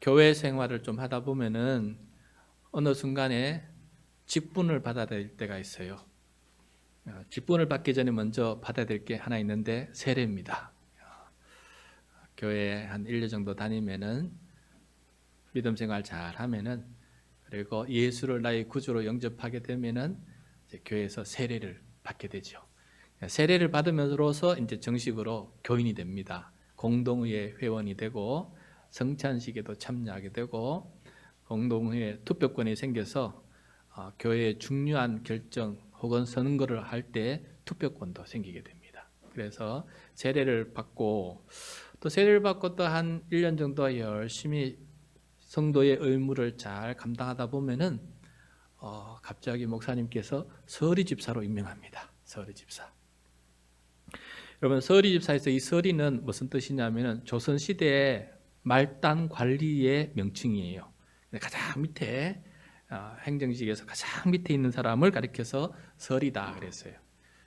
교회 생활을 좀 하다 보면은 어느 순간에 직분을 받아야 될 때가 있어요. 직분을 받기 전에 먼저 받아야 될 게 하나 있는데 세례입니다. 교회 한 1년 정도 다니면은 믿음 생활 잘 하면은 그리고 예수를 나의 구주로 영접하게 되면은 이제 교회에서 세례를 받게 되죠. 세례를 받으면서로서 이제 정식으로 교인이 됩니다. 공동의회 회원이 되고 성찬식에도 참여하게 되고 공동의회 투표권이 생겨서 교회의 중요한 결정 혹은 선거를 할 때 투표권도 생기게 됩니다. 그래서 세례를 받고 또 세례를 받고 또 한 1년 정도 열심히 성도의 의무를 잘 감당하다 보면은 갑자기 목사님께서 서리 집사로 임명합니다. 서리 집사. 여러분 서리 집사에서 이 서리는 무슨 뜻이냐면은 조선 시대의 말단 관리의 명칭이에요. 가장 밑에 행정직에서 가장 밑에 있는 사람을 가리켜서 서리다 그랬어요.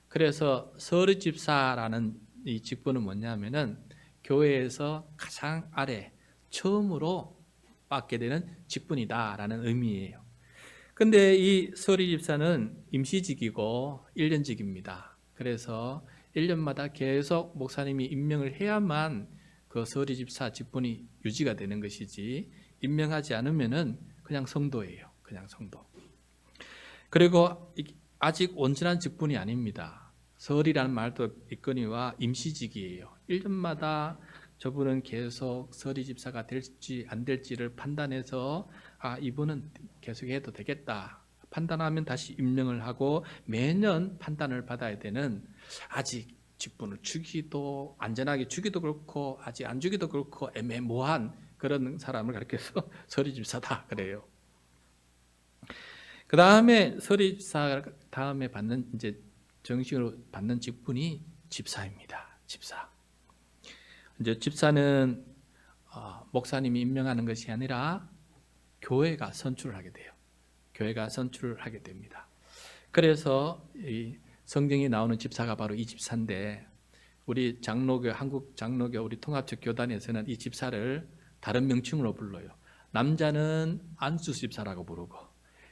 그래서 서리 집사라는 이 직분은 뭐냐면은 교회에서 가장 아래 처음으로 받게 되는 직분이다라는 의미예요. 근데 이 서리 집사는 임시직이고 1년직입니다. 그래서 1년마다 계속 목사님이 임명을 해야만 그 서리 집사 직분이 유지가 되는 것이지 임명하지 않으면은 그냥 성도예요. 그냥 성도. 그리고 아직 온전한 직분이 아닙니다. 서리라는 말도 있거니와 임시직이에요. 1년마다 저분은 계속 서리 집사가 될지 안 될지를 판단해서 이분은 계속해도 되겠다. 판단하면 다시 임명을 하고 매년 판단을 받아야 되는 아직 직분을 주기도 안전하게 주기도 그렇고 아직 안 주기도 그렇고 애매모호한 그런 사람을 가리켜서 서리 집사다 그래요. 그 다음에 서리 집사 다음에 받는 이제 정식으로 받는 직분이 집사입니다. 집사. 이제 집사는 목사님이 임명하는 것이 아니라 교회가 선출을 하게 돼요. 교회가 선출을 하게 됩니다. 그래서 이 성경에 나오는 집사가 바로 이 집사인데 우리 장로교 한국 장로교 우리 통합적 교단에서는 이 집사를 다른 명칭으로 불러요. 남자는 안수 집사라고 부르고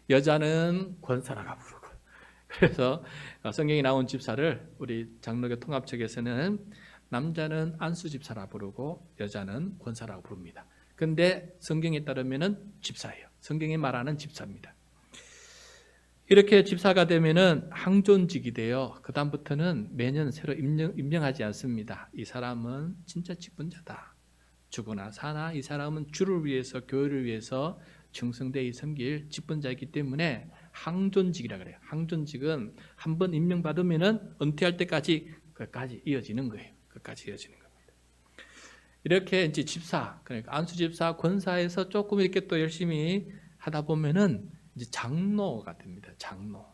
여자는 권사라고 부르고 그래서 성경에 나온 집사를 우리 장로교 통합측에서는 남자는 안수 집사라 부르고 여자는 권사라고 부릅니다. 근데 성경에 따르면은 집사예요. 성경이 말하는 집사입니다. 이렇게 집사가 되면은 항존직이 돼요. 그 다음부터는 매년 새로 임명하지 않습니다. 이 사람은 진짜 직분자다. 죽으나 사나 이 사람은 주를 위해서 교회를 위해서 충성되이 섬길 직분자이기 때문에 항존직이라 그래요. 항존직은 한번 임명받으면은 은퇴할 때까지 끝까지 이어지는 거예요. 끝까지 이어지는 겁니다. 이렇게 이제 집사, 그러니까 안수집사, 권사에서 조금 이렇게 또 열심히 하다 보면은 이제 장로가 됩니다. 장로.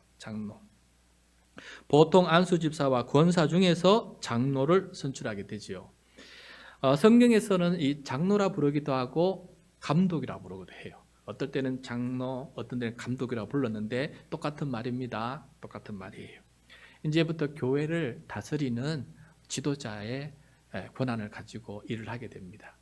보통 안수집사와 권사 중에서 장로를 선출하게 되지요. 성경에서는 이 장로라 부르기도 하고 감독이라 부르기도 해요. 어떨 때는 장로, 어떤 때는 감독이라고 불렀는데 똑같은 말입니다. 똑같은 말이에요. 이제부터 교회를 다스리는 지도자의 권한을 가지고 일을 하게 됩니다.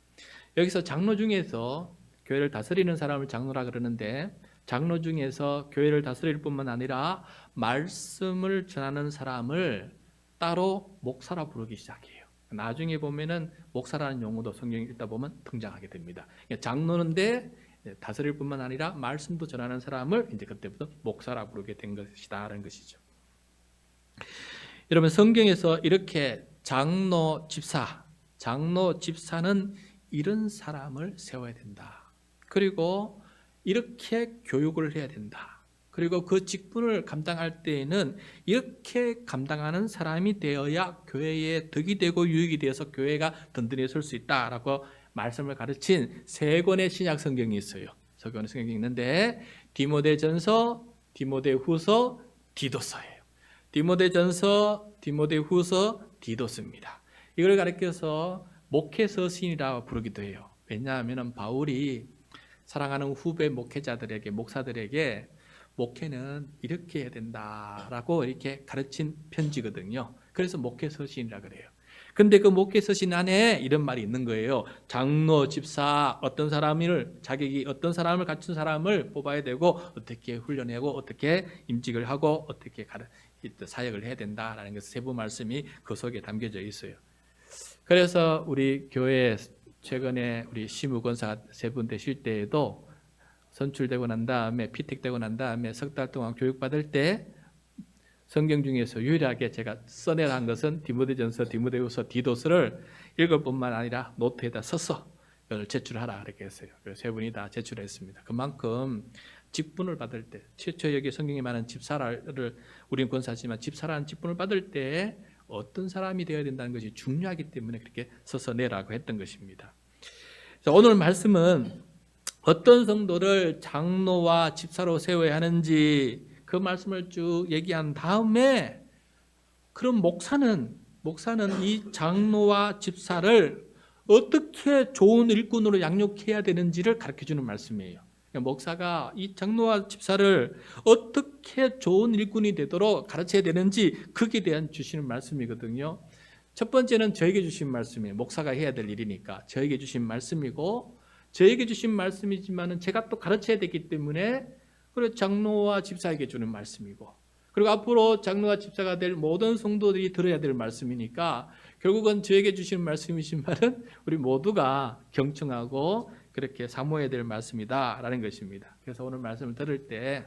여기서 장로 중에서 교회를 다스리는 사람을 장로라 그러는데 장로 중에서 교회를 다스릴 뿐만 아니라 말씀을 전하는 사람을 따로 목사라 부르기 시작해요. 나중에 보면은 목사라는 용어도 성경 읽다 보면 등장하게 됩니다. 장로인데 다스릴 뿐만 아니라 말씀도 전하는 사람을 이제 그때부터 목사라 부르게 된 것이다라는 것이죠. 여러분 성경에서 이렇게 장로 집사는 이런 사람을 세워야 된다. 그리고 이렇게 교육을 해야 된다. 그리고 그 직분을 감당할 때에는 이렇게 감당하는 사람이 되어야 교회에 덕이 되고 유익이 되어서 교회가 든든히 설 수 있다라고 말씀을 가르친 세 권의 신약 성경이 있어요. 세 권의 성경이 있는데 디모데전서, 디모데후서, 디도서예요. 디모데전서, 디모데후서, 디도서입니다. 이걸 가리켜서 목회서신이라고 부르기도 해요. 왜냐하면 바울이 사랑하는 후배 목회자들에게 목사들에게 목회는 이렇게 해야 된다라고 이렇게 가르친 편지거든요. 그래서 목회서신이라 그래요. 근데 그 목회 서신 안에 이런 말이 있는 거예요. 장로, 집사, 어떤 사람을 자격이 어떤 사람을 갖춘 사람을 뽑아야 되고 어떻게 훈련하고 어떻게 임직을 하고 어떻게 사역을 해야 된다라는 그 세부 말씀이 그 속에 담겨져 있어요. 그래서 우리 교회 최근에 우리 시무권사 세 분 되실 때에도 선출되고 난 다음에 피택되고 난 다음에 석 달 동안 교육받을 때 성경 중에서 유일하게 제가 써내한 것은 디모데전서, 디모데후서, 디도스를 읽을 뿐만 아니라 노트에다 써서 이걸 제출하라 이렇게 했어요. 그래서 세 분이 다 제출했습니다. 그만큼 직분을 받을 때 최초 여기 성경에 많은 집사를 우리는 권사지만 집사라는 직분을 받을 때 어떤 사람이 되어야 된다는 것이 중요하기 때문에 그렇게 써서 내라고 했던 것입니다. 오늘 말씀은 어떤 성도를 장로와 집사로 세워야 하는지 그 말씀을 쭉 얘기한 다음에 그럼 목사는 이 장로와 집사를 어떻게 좋은 일꾼으로 양육해야 되는지를 가르쳐주는 말씀이에요. 목사가 이 장로와 집사를 어떻게 좋은 일꾼이 되도록 가르쳐야 되는지 거기에 대한 주시는 말씀이거든요. 첫 번째는 저에게 주신 말씀이에요. 목사가 해야 될 일이니까 저에게 주신 말씀이고 저에게 주신 말씀이지만 제가 또 가르쳐야 되기 때문에 그리고 장로와 집사에게 주는 말씀이고 그리고 앞으로 장로와 집사가 될 모든 성도들이 들어야 될 말씀이니까 결국은 저에게 주시는 말씀이지만은 우리 모두가 경청하고 그렇게 사모해야 될 말씀이다라는 것입니다. 그래서 오늘 말씀을 들을 때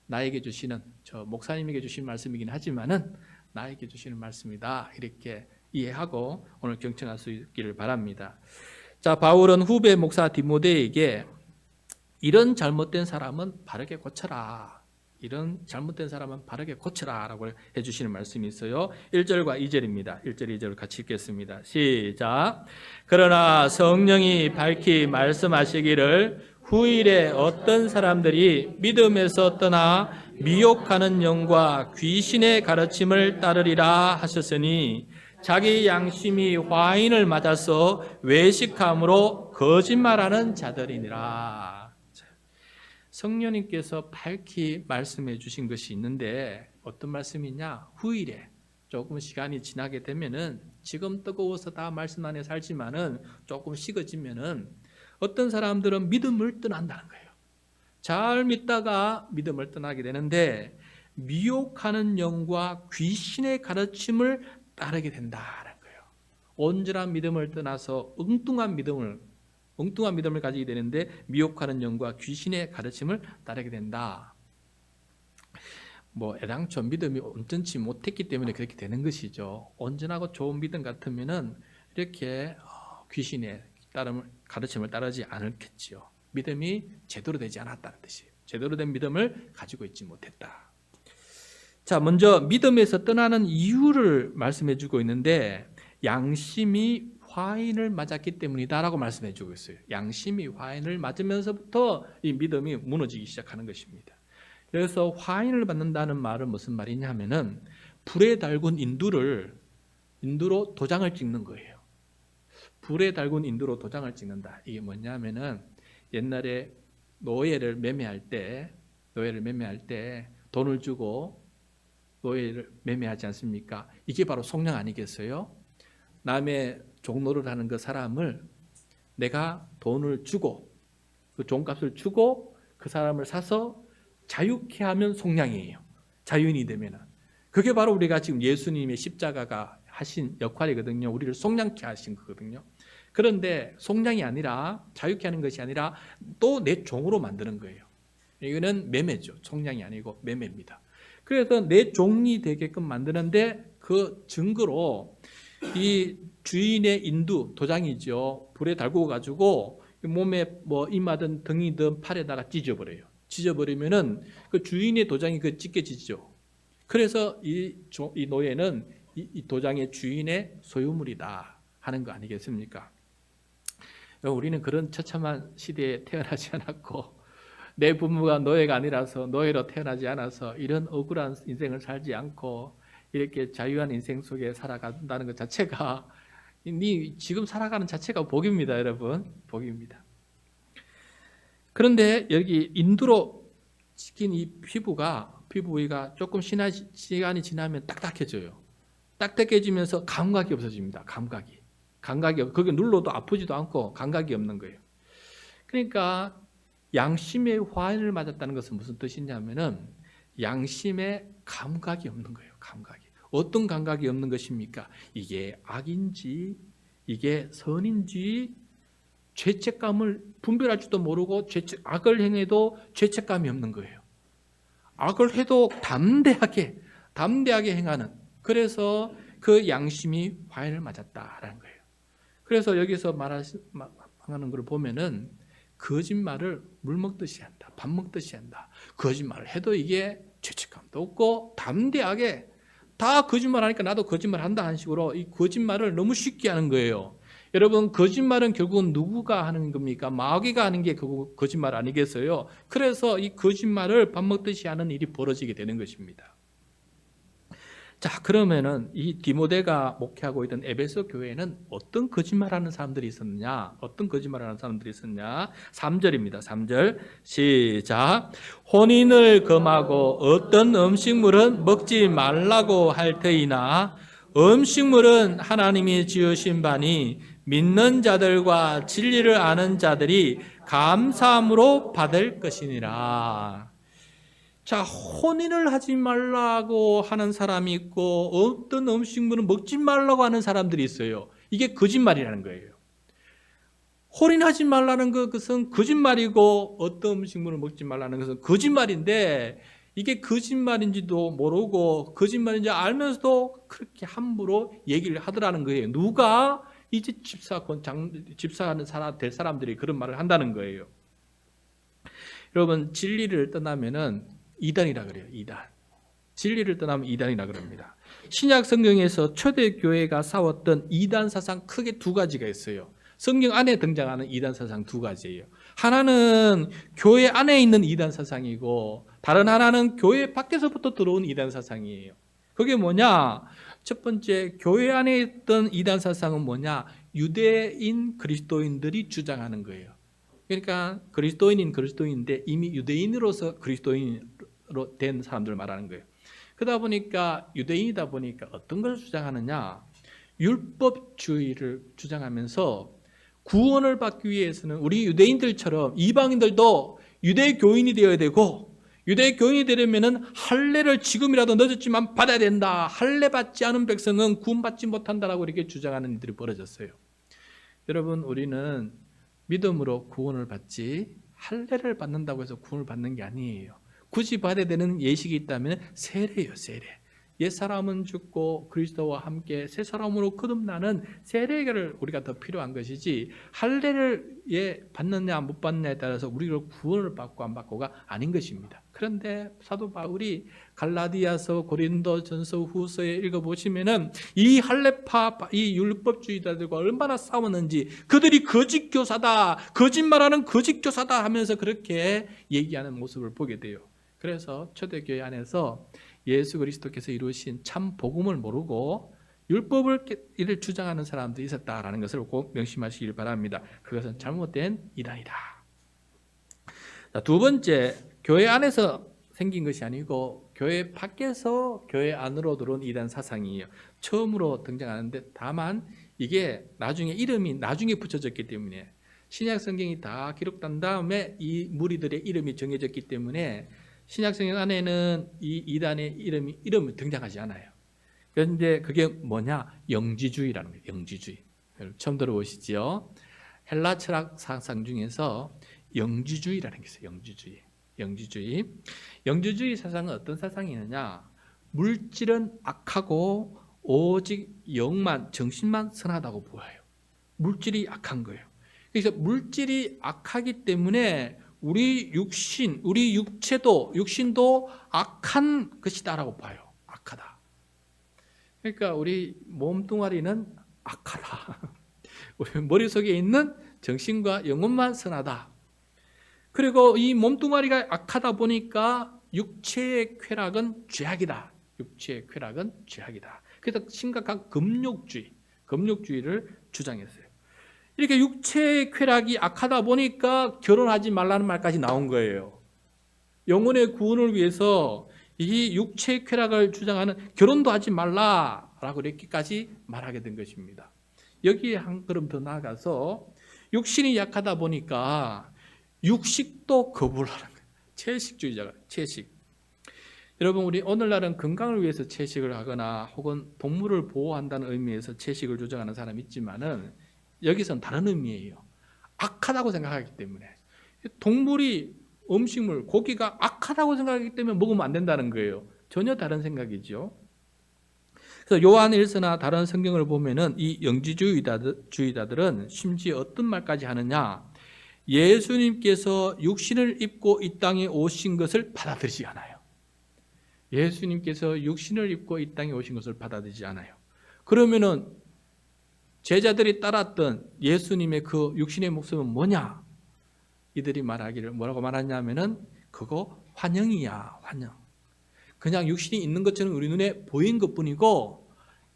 나에게 주시는 저 목사님에게 주신 말씀이긴 하지만은 나에게 주시는 말씀이다 이렇게 이해하고 오늘 경청할 수 있기를 바랍니다. 자, 바울은 후배 목사 디모데에게 이런 잘못된 사람은 바르게 고쳐라. 이런 잘못된 사람은 바르게 고쳐라 라고 해주시는 말씀이 있어요. 1절과 2절입니다. 1절, 2절을 같이 읽겠습니다. 시작. 그러나 성령이 밝히 말씀하시기를 후일에 어떤 사람들이 믿음에서 떠나 미혹하는 영과 귀신의 가르침을 따르리라 하셨으니 자기 양심이 화인을 맞아서 외식함으로 거짓말하는 자들이니라. 성령님께서 밝히 말씀해 주신 것이 있는데 어떤 말씀이냐? 후일에 조금 시간이 지나게 되면은 지금 뜨거워서 다 말씀 안에 살지만은 조금 식어지면은 어떤 사람들은 믿음을 떠난다는 거예요. 잘 믿다가 믿음을 떠나게 되는데 미혹하는 영과 귀신의 가르침을 따르게 된다는 거예요. 온전한 믿음을 떠나서 엉뚱한 믿음을 가지게 되는데 미혹하는 영과 귀신의 가르침을 따르게 된다. 애당초 믿음이 온전치 못했기 때문에 그렇게 되는 것이죠. 온전하고 좋은 믿음 같으면은 이렇게 귀신의 가르침을 따르지 않았겠지요. 믿음이 제대로 되지 않았다는 뜻이에요. 제대로 된 믿음을 가지고 있지 못했다. 자, 먼저 믿음에서 떠나는 이유를 말씀해 주고 있는데 양심이 화인을 맞았기 때문이다라고 말씀해 주고 있어요. 양심이 화인을 맞으면서부터 이 믿음이 무너지기 시작하는 것입니다. 그래서 화인을 받는다는 말은 무슨 말이냐 하면은 불에 달군 인두로 도장을 찍는 거예요. 불에 달군 인두로 도장을 찍는다. 이게 뭐냐 하면은 옛날에 노예를 매매할 때 돈을 주고 노예를 매매하지 않습니까? 이게 바로 속량 아니겠어요? 남의 종노를 하는 그 사람을 내가 돈을 주고 그 종값을 주고 그 사람을 사서 자유케 하면 속량이에요. 자유인이 되면은. 그게 바로 우리가 지금 예수님의 십자가가 하신 역할이거든요. 우리를 속량케 하신 거거든요. 그런데 속량이 아니라 자유케 하는 것이 아니라 또 내 종으로 만드는 거예요. 이거는 매매죠. 속량이 아니고 매매입니다. 그래서 내 종이 되게끔 만드는데 그 증거로 이 주인의 인두, 도장이죠. 불에 달고 가지고 몸에 이마든 등이든 팔에다가 찢어버려요. 찢어버리면은 그 주인의 도장이 찢겨지죠. 그래서 이 노예는 이 도장의 주인의 소유물이다 하는 거 아니겠습니까? 우리는 그런 처참한 시대에 태어나지 않았고 내 부모가 노예가 아니라서 노예로 태어나지 않아서 이런 억울한 인생을 살지 않고 이렇게 자유한 인생 속에 살아간다는 것 자체가 지금 살아가는 자체가 복입니다, 여러분. 복입니다. 그런데 여기 인두로 찍힌 이 피부 부위가 조금 시간이 지나면 딱딱해져요. 딱딱해지면서 감각이 없어집니다. 감각이 거기 눌러도 아프지도 않고 감각이 없는 거예요. 그러니까 양심의 화인을 맞았다는 것은 무슨 뜻이냐면은 양심의 감각이 없는 거예요. 감각이. 어떤 감각이 없는 것입니까? 이게 악인지 이게 선인지 죄책감을 분별할 줄도 모르고 악을 행해도 죄책감이 없는 거예요. 악을 해도 담대하게 행하는, 그래서 그 양심이 화인을 맞았다라는 거예요. 그래서 여기서 말하는 걸 보면은 거짓말을 물 먹듯이 한다, 밥 먹듯이 한다. 거짓말을 해도 이게 죄책감도 없고 담대하게 다 거짓말하니까 나도 거짓말한다 하는 식으로 이 거짓말을 너무 쉽게 하는 거예요. 여러분, 거짓말은 결국은 누구가 하는 겁니까? 마귀가 하는 게 결국 거짓말 아니겠어요? 그래서 이 거짓말을 밥 먹듯이 하는 일이 벌어지게 되는 것입니다. 자, 그러면은 이 디모데가 목회하고 있던 에베소 교회에는 어떤 거짓말하는 사람들이 있었느냐? 어떤 거짓말하는 사람들이 있었냐? 3절입니다. 3절 시작. 혼인을 금하고 어떤 음식물은 먹지 말라고 할 터이나 음식물은 하나님이 지으신 바니 믿는 자들과 진리를 아는 자들이 감사함으로 받을 것이니라. 자, 혼인을 하지 말라고 하는 사람이 있고 어떤 음식물은 먹지 말라고 하는 사람들이 있어요. 이게 거짓말이라는 거예요. 혼인하지 말라는 것은 거짓말이고 어떤 음식물을 먹지 말라는 것은 거짓말인데 이게 거짓말인지도 모르고 거짓말인지 알면서도 그렇게 함부로 얘기를 하더라는 거예요. 누가? 이제 집사하는 될 사람들이 그런 말을 한다는 거예요. 여러분, 진리를 떠나면은 이단이라 그래요. 이단. 진리를 떠나면 이단이라 그럽니다. 신약 성경에서 초대교회가 싸웠던 이단 사상 크게 두 가지가 있어요. 성경 안에 등장하는 이단 사상 두 가지예요. 하나는 교회 안에 있는 이단 사상이고 다른 하나는 교회 밖에서부터 들어온 이단 사상이에요. 그게 뭐냐? 첫 번째, 교회 안에 있던 이단 사상은 뭐냐? 유대인 그리스도인들이 주장하는 거예요. 그러니까 그리스도인인데 이미 유대인으로서 그리스도인으로 된 사람들을 말하는 거예요. 그러다 보니까 유대인이다 보니까 어떤 걸 주장하느냐? 율법주의를 주장하면서 구원을 받기 위해서는 우리 유대인들처럼 이방인들도 유대교인이 되어야 되고 유대교인이 되려면은 할례를 지금이라도 늦었지만 받아야 된다. 할례 받지 않은 백성은 구원받지 못한다라고 이렇게 주장하는 일들이 벌어졌어요. 여러분, 우리는 믿음으로 구원을 받지 할례를 받는다고 해서 구원을 받는 게 아니에요. 굳이 받아야 되는 예식이 있다면 세례예요. 세례. 옛사람은 죽고 그리스도와 함께 새 사람으로 거듭나는 세례를 우리가 더 필요한 것이지 할례를 받느냐 못 받느냐에 따라서 우리가 구원을 받고 안 받고가 아닌 것입니다. 그런데 사도 바울이 갈라디아서, 고린도전서, 후서에 읽어보시면은 이 할례파, 이 율법주의자들과 얼마나 싸웠는지, 그들이 거짓 교사다, 거짓말하는 거짓 교사다 하면서 그렇게 얘기하는 모습을 보게 돼요. 그래서 초대교회 안에서 예수 그리스도께서 이루신 참 복음을 모르고 율법을 주장하는 사람들이 있었다라는 것을 꼭 명심하시길 바랍니다. 그것은 잘못된 이단이다. 자, 두 번째, 교회 안에서 생긴 것이 아니고 교회 밖에서 교회 안으로 들어온 이단 사상이에요. 처음으로 등장하는데 다만 이게 이름이 나중에 붙여졌기 때문에 신약 성경이 다 기록된 다음에 이 무리들의 이름이 정해졌기 때문에 신약 성경 안에는 이 이단의 이름이 등장하지 않아요. 그런데 그게 뭐냐? 영지주의라는 거예요. 영지주의. 처음 들어보시죠? 헬라 철학 사상 중에서 영지주의라는 게 있어요. 영지주의 사상은 어떤 사상이느냐? 물질은 악하고 오직 영만, 정신만 선하다고 보여요. 물질이 악한 거예요. 그래서 물질이 악하기 때문에 우리 육신도 악한 것이다라고 봐요. 악하다. 그러니까 우리 몸뚱아리는 악하다. 우리 머릿속에 있는 정신과 영혼만 선하다. 그리고 이 몸뚱아리가 악하다 보니까 육체의 쾌락은 죄악이다. 그래서 심각한 금욕주의를 주장했어요. 이렇게 육체의 쾌락이 악하다 보니까 결혼하지 말라는 말까지 나온 거예요. 영혼의 구원을 위해서 이 육체의 쾌락을 주장하는 결혼도 하지 말라. 라고 이렇게까지 말하게 된 것입니다. 여기에 한 걸음 더 나아가서 육신이 약하다 보니까 육식도 거부를 하는 거예요. 채식주의자가 채식. 여러분, 우리 오늘날은 건강을 위해서 채식을 하거나 혹은 동물을 보호한다는 의미에서 채식을 주장하는 사람이 있지만은 여기서는 다른 의미예요. 악하다고 생각하기 때문에. 동물이 음식물, 고기가 악하다고 생각하기 때문에 먹으면 안 된다는 거예요. 전혀 다른 생각이죠. 그래서 요한 1서나 다른 성경을 보면은 이 영지주의자들은 심지어 어떤 말까지 하느냐? 예수님께서 육신을 입고 이 땅에 오신 것을 받아들이지 않아요. 예수님께서 육신을 입고 이 땅에 오신 것을 받아들이지 않아요. 그러면은 제자들이 따랐던 예수님의 그 육신의 목숨은 뭐냐? 이들이 말하기를 뭐라고 말하냐면은 그거 환영이야, 환영. 그냥 육신이 있는 것처럼 우리 눈에 보인 것뿐이고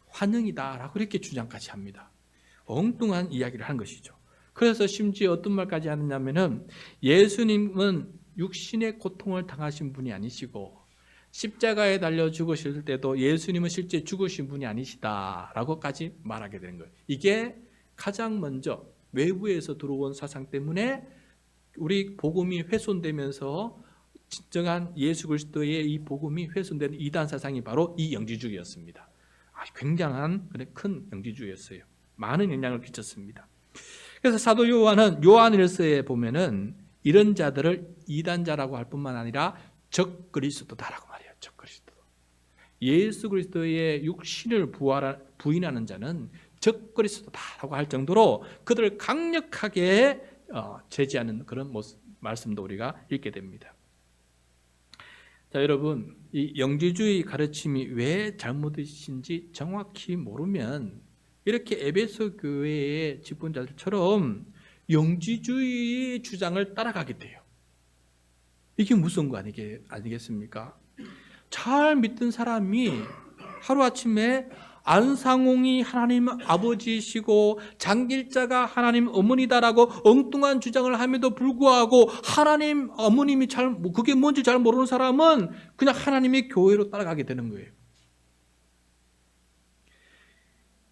환영이다라고 이렇게 주장까지 합니다. 엉뚱한 이야기를 한 것이죠. 그래서 심지어 어떤 말까지 하느냐면은 예수님은 육신의 고통을 당하신 분이 아니시고 십자가에 달려 죽으실 때도 예수님은 실제 죽으신 분이 아니시다라고까지 말하게 되는 거예요. 이게 가장 먼저 외부에서 들어온 사상 때문에 우리 복음이 훼손되면서 진정한 예수 그리스도의 이 복음이 훼손되는 이단 사상이 바로 이 영지주의였습니다. 굉장한 큰 영지주의였어요. 많은 영향을 끼쳤습니다. 그래서 사도 요한은 요한일서에 보면은 이런 자들을 이단자라고 할 뿐만 아니라 적 그리스도다라고 말해요. 적 그리스도. 예수 그리스도의 육신을 부인하는 자는 적 그리스도다라고 할 정도로 그들을 강력하게 제지하는 그런 말씀도 우리가 읽게 됩니다. 자, 여러분, 이 영지주의 가르침이 왜 잘못이신지 정확히 모르면 이렇게 에베소 교회의 직분자들처럼 영지주의 주장을 따라가게 돼요. 이게 무서운 거 아니겠습니까? 잘 믿던 사람이 하루아침에 안상홍이 하나님 아버지이시고 장길자가 하나님 어머니다라고 엉뚱한 주장을 함에도 불구하고 하나님 어머님이 그게 뭔지 잘 모르는 사람은 그냥 하나님의 교회로 따라가게 되는 거예요.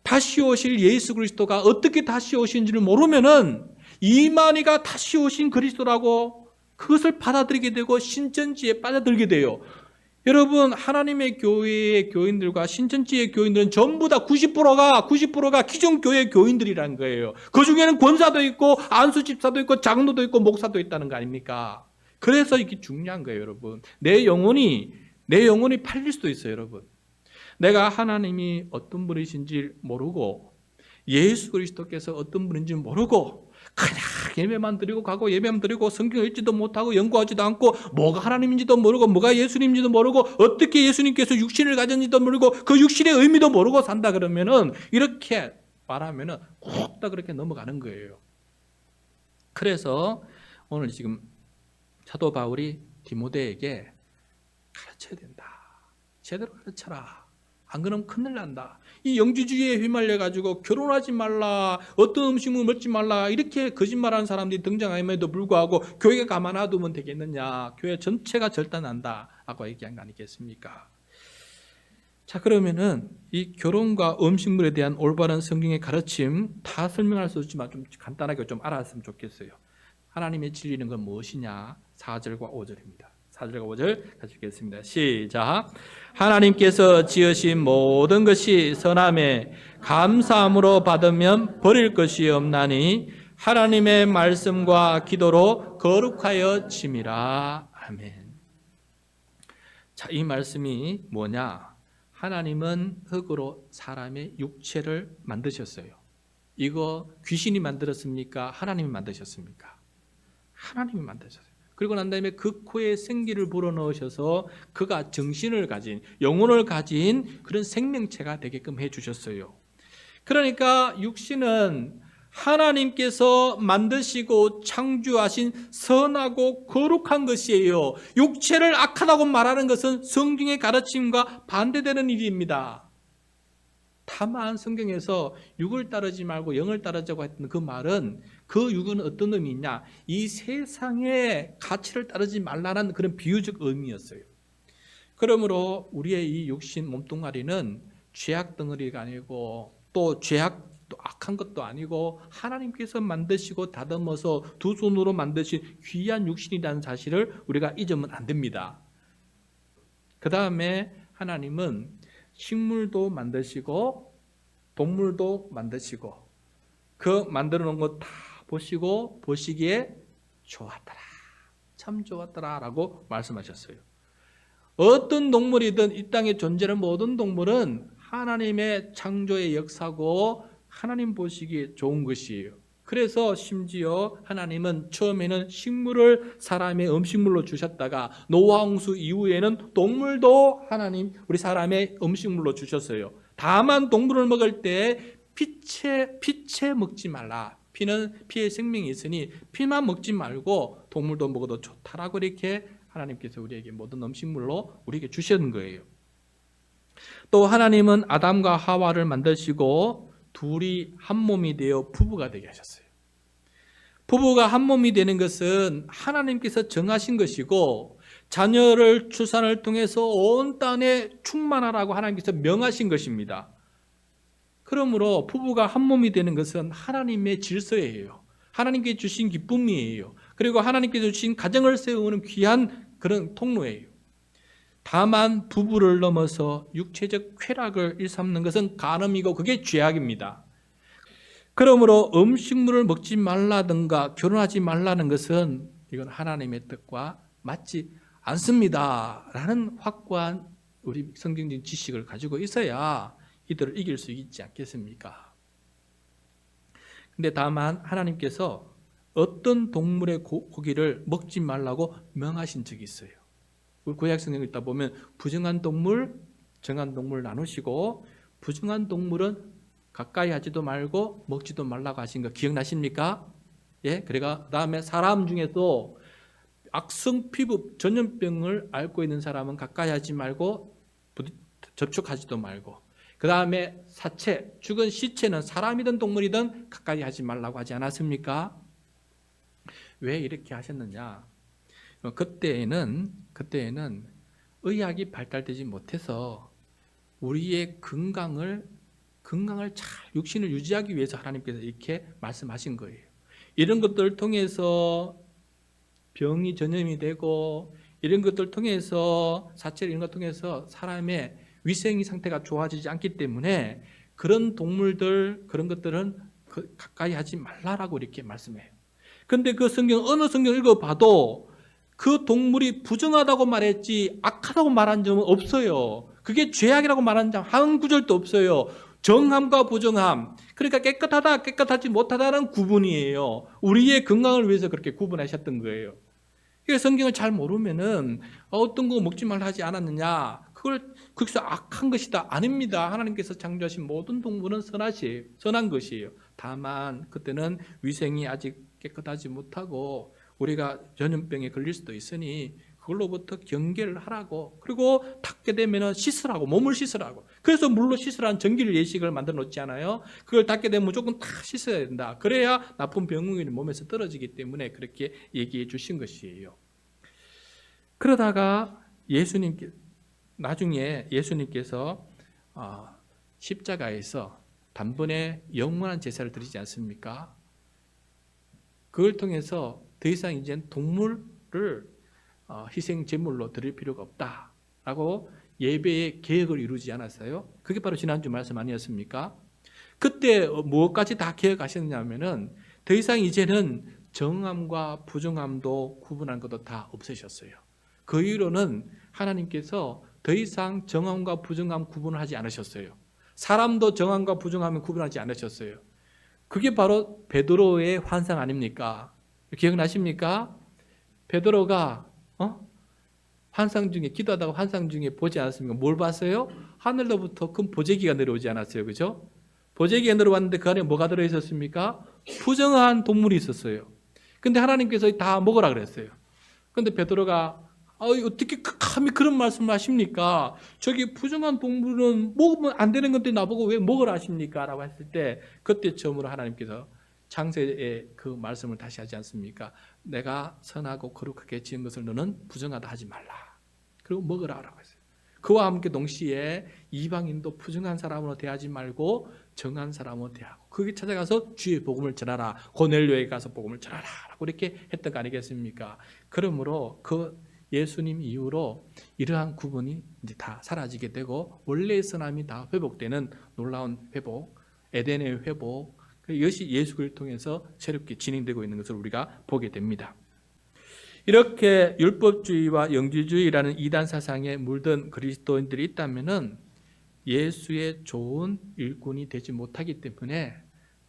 다시 오실 예수 그리스도가 어떻게 다시 오신지를 모르면은 이만희가 다시 오신 그리스도라고 그것을 받아들이게 되고 신천지에 빠져들게 돼요. 여러분, 하나님의 교회의 교인들과 신천지의 교인들은 전부 다 90%가 기존 교회 교인들이라는 거예요. 그 중에는 권사도 있고 안수 집사도 있고 장로도 있고 목사도 있다는 거 아닙니까? 그래서 이게 중요한 거예요, 여러분. 내 영혼이 팔릴 수도 있어요, 여러분. 내가 하나님이 어떤 분이신지 모르고 예수 그리스도께서 어떤 분인지 모르고 그냥 예배만 드리고 가고 예배만 드리고 성경 읽지도 못하고 연구하지도 않고 뭐가 하나님인지도 모르고 뭐가 예수님인지도 모르고 어떻게 예수님께서 육신을 가졌는지도 모르고 그 육신의 의미도 모르고 산다 그러면은 이렇게 말하면은 훅다 그렇게 넘어가는 거예요. 그래서 오늘 지금 사도 바울이 디모데에게 가르쳐야 된다. 제대로 가르쳐라. 안 그러면 큰일 난다. 이 영지주의에 휘말려가지고 결혼하지 말라, 어떤 음식물 먹지 말라 이렇게 거짓말하는 사람들이 등장함에도 불구하고 교회가 가만 놔두면 되겠느냐. 교회 전체가 절단한다 라고 얘기한 거 아니겠습니까? 자, 그러면은 이 결혼과 음식물에 대한 올바른 성경의 가르침 다 설명할 수 없지만 좀 간단하게 좀 알았으면 좋겠어요. 하나님의 진리는 건 무엇이냐? 4절과 5절입니다. 4절과 5절 같이 읽겠습니다. 시작. 하나님께서 지으신 모든 것이 선함에 감사함으로 받으면 버릴 것이 없나니 하나님의 말씀과 기도로 거룩하여 짐이라. 아멘. 자, 이 말씀이 뭐냐? 하나님은 흙으로 사람의 육체를 만드셨어요. 이거 귀신이 만들었습니까? 하나님이 만드셨습니까? 하나님이 만드셨어요. 그리고 난 다음에 그 코에 생기를 불어넣으셔서 그가 정신을 가진, 영혼을 가진 그런 생명체가 되게끔 해주셨어요. 그러니까 육신은 하나님께서 만드시고 창조하신 선하고 거룩한 것이에요. 육체를 악하다고 말하는 것은 성경의 가르침과 반대되는 일입니다. 다만 성경에서 육을 따르지 말고 영을 따르자고 했던 그 말은 그 육은 어떤 의미냐? 이 세상의 가치를 따르지 말라는 그런 비유적 의미였어요. 그러므로 우리의 이 육신 몸뚱아리는 죄악 덩어리가 아니고 또 죄악도 악한 것도 아니고 하나님께서 만드시고 다듬어서 두 손으로 만드신 귀한 육신이라는 사실을 우리가 잊으면 안 됩니다. 그 다음에 하나님은 식물도 만드시고 동물도 만드시고 그 만들어 놓은 거 다 보시고 보시기에 좋았더라. 참 좋았더라 라고 말씀하셨어요. 어떤 동물이든 이 땅에 존재하는 모든 동물은 하나님의 창조의 역사고 하나님 보시기에 좋은 것이에요. 그래서 심지어 하나님은 처음에는 식물을 사람의 음식물로 주셨다가 노아 홍수 이후에는 동물도 하나님 우리 사람의 음식물로 주셨어요. 다만 동물을 먹을 때 피채 먹지 말라. 피에 생명이 있으니 피만 먹지 말고 동물도 먹어도 좋다라고 이렇게 하나님께서 우리에게 모든 음식물로 우리에게 주시는 거예요. 또 하나님은 아담과 하와를 만드시고 둘이 한 몸이 되어 부부가 되게 하셨어요. 부부가 한 몸이 되는 것은 하나님께서 정하신 것이고 자녀를 출산을 통해서 온 땅에 충만하라고 하나님께서 명하신 것입니다. 그러므로 부부가 한 몸이 되는 것은 하나님의 질서예요. 하나님께 주신 기쁨이에요. 그리고 하나님께서 주신 가정을 세우는 귀한 그런 통로예요. 다만 부부를 넘어서 육체적 쾌락을 일삼는 것은 간음이고 그게 죄악입니다. 그러므로 음식물을 먹지 말라든가 결혼하지 말라는 것은 이건 하나님의 뜻과 맞지 않습니다. 라는 확고한 우리 성경적인 지식을 가지고 있어야 이들을 이길 수 있지 않겠습니까? 근데 다만 하나님께서 어떤 동물의 고기를 먹지 말라고 명하신 적이 있어요. 우리 구약 성경을 읽다 보면 부정한 동물, 정한 동물 나누시고 부정한 동물은 가까이 하지도 말고 먹지도 말라고 하신 거 기억나십니까? 예, 그러니까 다음에 사람 중에서 악성 피부 전염병을 앓고 있는 사람은 가까이 하지 말고 접촉하지도 말고 그 다음에 사체, 죽은 시체는 사람이든 동물이든 가까이 하지 말라고 하지 않았습니까? 왜 이렇게 하셨느냐? 그때에는 의학이 발달되지 못해서 우리의 건강을 잘 육신을 유지하기 위해서 하나님께서 이렇게 말씀하신 거예요. 이런 것들을 통해서 병이 전염이 되고 이런 것들을 통해서 사체 이런 것 통해서 사람의 위생 상태가 좋아지지 않기 때문에 그런 동물들 그런 것들은 가까이 하지 말라라고 이렇게 말씀해요. 그런데 그 성경 어느 성경 읽어봐도 그 동물이 부정하다고 말했지 악하다고 말한 점은 없어요. 그게 죄악이라고 말한 점 한 구절도 없어요. 정함과 부정함, 그러니까 깨끗하다 깨끗하지 못하다는 구분이에요. 우리의 건강을 위해서 그렇게 구분하셨던 거예요. 성경을 잘 모르면은 어떤 거 먹지 말라 하지 않았느냐, 그걸 거기서 악한 것이다. 아닙니다. 하나님께서 창조하신 모든 동물은 선한 것이에요. 다만 그때는 위생이 아직 깨끗하지 못하고 우리가 전염병에 걸릴 수도 있으니 그걸로부터 경계를 하라고, 그리고 닦게 되면 씻으라고, 몸을 씻으라고. 그래서 물로 씻으라는 전기를 예식을 만들어 놓지 않아요? 그걸 닦게 되면 무조건 다 씻어야 된다. 그래야 나쁜 병균이 몸에서 떨어지기 때문에 그렇게 얘기해 주신 것이에요. 그러다가 나중에 예수님께서 십자가에서 단번에 영원한 제사를 드리지 않습니까? 그걸 통해서 더 이상 이제 동물을 희생 제물로 드릴 필요가 없다라고 예배의 개혁을 이루지 않았어요? 그게 바로 지난주 말씀 아니었습니까? 그때 무엇까지 다 개혁하셨냐면은 더 이상 이제는 정함과 부정함도 구분한 것도 다 없으셨어요. 그 이유로는 하나님께서 더 이상 정함과 부정함 구분을 하지 않으셨어요. 사람도 정함과 부정함을 구분하지 않으셨어요. 그게 바로 베드로의 환상 아닙니까? 기억나십니까? 베드로가 환상 중에 기도하다가 환상 중에 보지 않았습니까? 뭘 봤어요? 하늘로부터 큰 보재기가 내려오지 않았어요, 그죠? 보재기가 내려왔는데 그 안에 뭐가 들어 있었습니까? 부정한 동물이 있었어요. 근데 하나님께서 다 먹으라 그랬어요. 근데 베드로가 어떻게 감히 그런 말씀을 하십니까? 저기 부정한 동물은 먹으면 안 되는 건데 나보고 왜 먹으라 하십니까? 라고 했을 때 그때 처음으로 하나님께서 창세의 그 말씀을 다시 하지 않습니까? 내가 선하고 거룩하게 지은 것을 너는 부정하다 하지 말라. 그리고 먹으라 라고 했어요. 그와 함께 동시에 이방인도 부정한 사람으로 대하지 말고 정한 사람으로 대하고 거기 찾아가서 주의 복음을 전하라. 고넬료에 가서 복음을 전하라 라고 이렇게 했던 거 아니겠습니까? 그러므로 그 예수님 이후로 이러한 구분이 이제 다 사라지게 되고 원래의 선함이 다 회복되는 놀라운 회복, 에덴의 회복, 이것이 예수 그리스도를 통해서 새롭게 진행되고 있는 것을 우리가 보게 됩니다. 이렇게 율법주의와 영지주의라는 이단 사상에 물든 그리스도인들이 있다면은 예수의 좋은 일꾼이 되지 못하기 때문에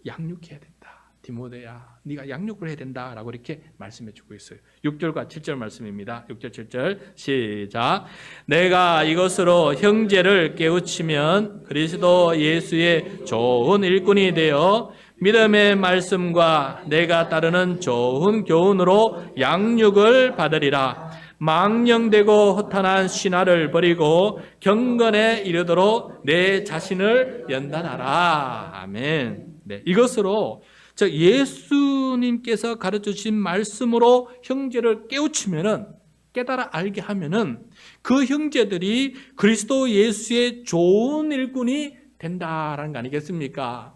양육해야 된다. 디모데야, 네가 양육을 해야 된다라고 이렇게 말씀해 주고 있어요. 6절과 7절 말씀입니다. 6절 7절 시작. 내가 이것으로 형제를 깨우치면 그리스도 예수의 좋은 일꾼이 되어 믿음의 말씀과 내가 따르는 좋은 교훈으로 양육을 받으리라. 망령되고 허탄한 신화를 버리고 경건에 이르도록 내 자신을 연단하라. 아멘. 네, 이것으로 즉 예수님께서 가르쳐 주신 말씀으로 형제를 깨우치면은, 깨달아 알게 하면은 그 형제들이 그리스도 예수의 좋은 일꾼이 된다라는 거 아니겠습니까?